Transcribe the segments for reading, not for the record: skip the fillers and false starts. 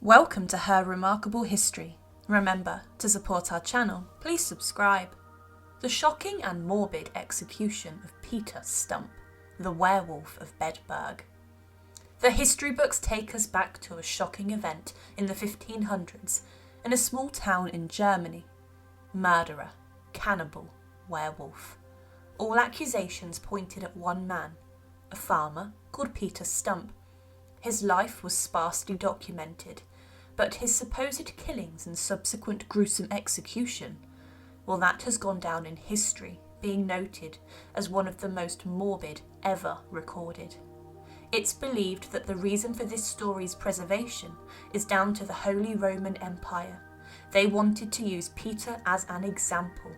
Welcome to Her Remarkable History. Remember, to support our channel, please subscribe. The shocking and morbid execution of Peter Stumpp, the Werewolf of Bedburg. The history books take us back to a shocking event in the 1500s in a small town in Germany. Murderer, cannibal, werewolf. All accusations pointed at one man, a farmer called Peter Stumpp. His life was sparsely documented, but his supposed killings and subsequent gruesome execution, well, that has gone down in history, being noted as one of the most morbid ever recorded. It's believed that the reason for this story's preservation is down to the Holy Roman Empire. They wanted to use Peter as an example.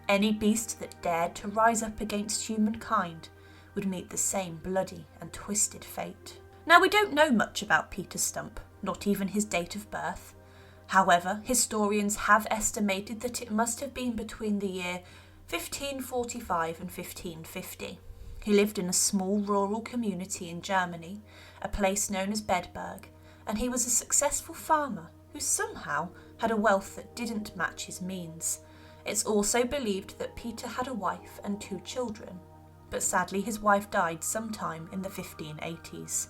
Any beast that dared to rise up against humankind would meet the same bloody and twisted fate. Now, we don't know much about Peter Stumpp, not even his date of birth. However, historians have estimated that it must have been between the year 1545 and 1550. He lived in a small rural community in Germany, a place known as Bedburg, and he was a successful farmer who somehow had a wealth that didn't match his means. It's also believed that Peter had a wife and 2 children, but sadly his wife died sometime in the 1580s.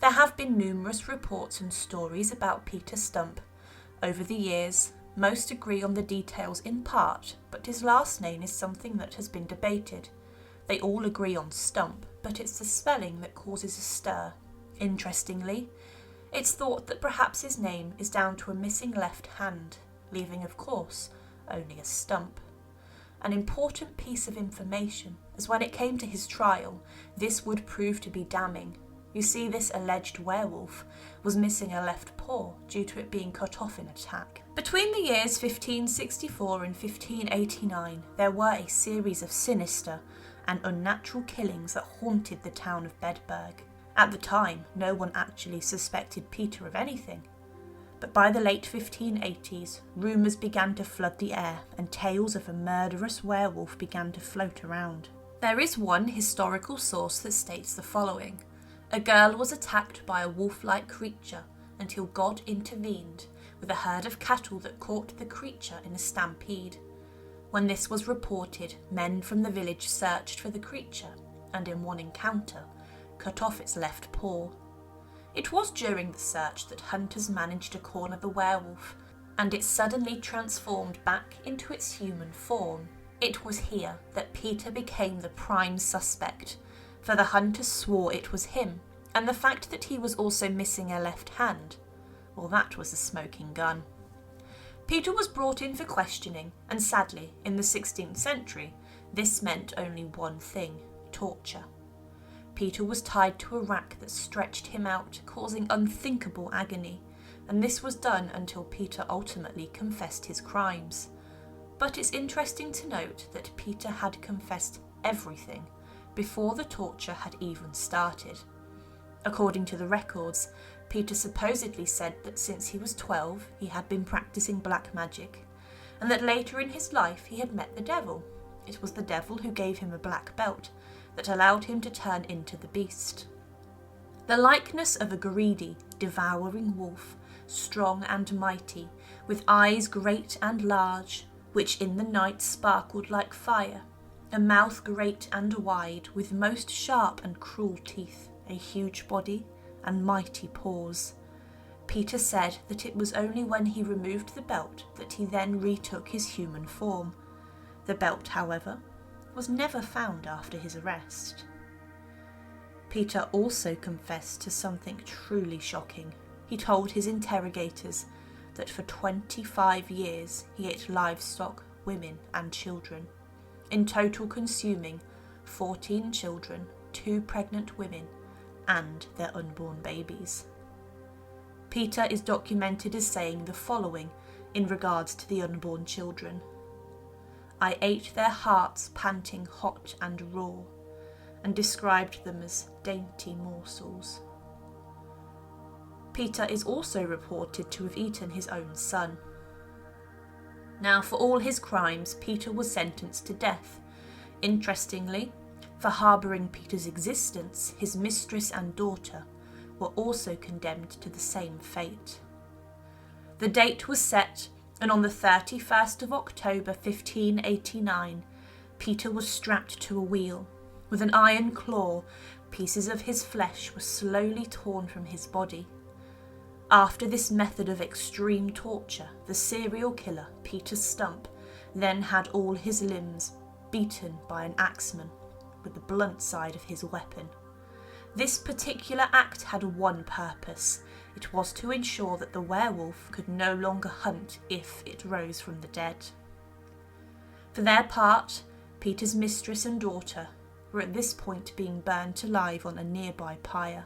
There have been numerous reports and stories about Peter Stumpp. Over the years, most agree on the details in part, but his last name is something that has been debated. They all agree on Stumpp, but it's the spelling that causes a stir. Interestingly, it's thought that perhaps his name is down to a missing left hand, leaving, of course, only a stump. An important piece of information, as when it came to his trial, this would prove to be damning. You see, this alleged werewolf was missing a left paw due to it being cut off in attack. Between the years 1564 and 1589, there were a series of sinister and unnatural killings that haunted the town of Bedburg. At the time, no one actually suspected Peter of anything. But by the late 1580s, rumours began to flood the air and tales of a murderous werewolf began to float around. There is one historical source that states the following. A girl was attacked by a wolf-like creature until God intervened with a herd of cattle that caught the creature in a stampede. When this was reported, men from the village searched for the creature and in one encounter cut off its left paw. It was during the search that hunters managed to corner the werewolf, and it suddenly transformed back into its human form. It was here that Peter became the prime suspect, for the hunters swore it was him, and the fact that he was also missing a left hand, well, that was the smoking gun. Peter was brought in for questioning, and sadly, in the 16th century, this meant only one thing: torture. Peter was tied to a rack that stretched him out, causing unthinkable agony, and this was done until Peter ultimately confessed his crimes. But it's interesting to note that Peter had confessed everything before the torture had even started. According to the records, Peter supposedly said that since he was 12 he had been practicing black magic, and that later in his life he had met the devil. It was the devil who gave him a black belt that allowed him to turn into the beast. The likeness of a greedy, devouring wolf, strong and mighty, with eyes great and large, which in the night sparkled like fire, a mouth great and wide, with most sharp and cruel teeth, a huge body, and mighty paws. Peter said that it was only when he removed the belt that he then retook his human form. The belt, however, was never found after his arrest. Peter also confessed to something truly shocking. He told his interrogators that for 25 years he ate livestock, women and children, in total consuming 14 children, 2 pregnant women, and their unborn babies. Peter is documented as saying the following in regards to the unborn children. I ate their hearts panting hot and raw, and described them as dainty morsels. Peter is also reported to have eaten his own son. Now, for all his crimes, Peter was sentenced to death. Interestingly, for harbouring Peter's existence, his mistress and daughter were also condemned to the same fate. The date was set, and on the 31st of October 1589, Peter was strapped to a wheel. With an iron claw, pieces of his flesh were slowly torn from his body. After this method of extreme torture, the serial killer, Peter Stumpp, then had all his limbs beaten by an axeman with the blunt side of his weapon. This particular act had one purpose. It was to ensure that the werewolf could no longer hunt if it rose from the dead. For their part, Peter's mistress and daughter were at this point being burned alive on a nearby pyre.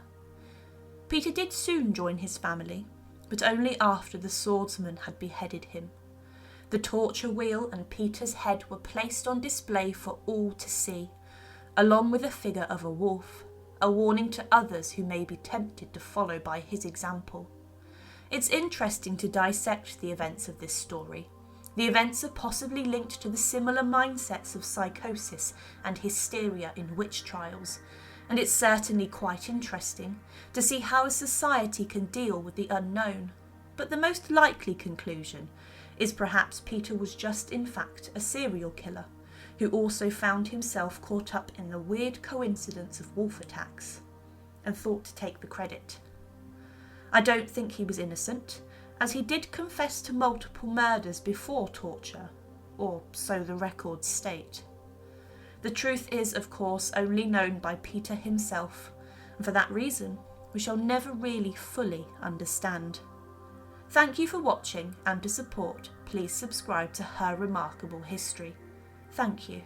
Peter did soon join his family, but only after the swordsman had beheaded him. The torture wheel and Peter's head were placed on display for all to see, along with a figure of a wolf, a warning to others who may be tempted to follow by his example. It's interesting to dissect the events of this story. The events are possibly linked to the similar mindsets of psychosis and hysteria in witch trials, and it's certainly quite interesting to see how a society can deal with the unknown. But the most likely conclusion is perhaps Peter was just in fact a serial killer, who also found himself caught up in the weird coincidence of wolf attacks, and thought to take the credit. I don't think he was innocent, as he did confess to multiple murders before torture, or so the records state. The truth is, of course, only known by Peter himself, and for that reason, we shall never really fully understand. Thank you for watching, and to support, please subscribe to Her Remarkable History. Thank you.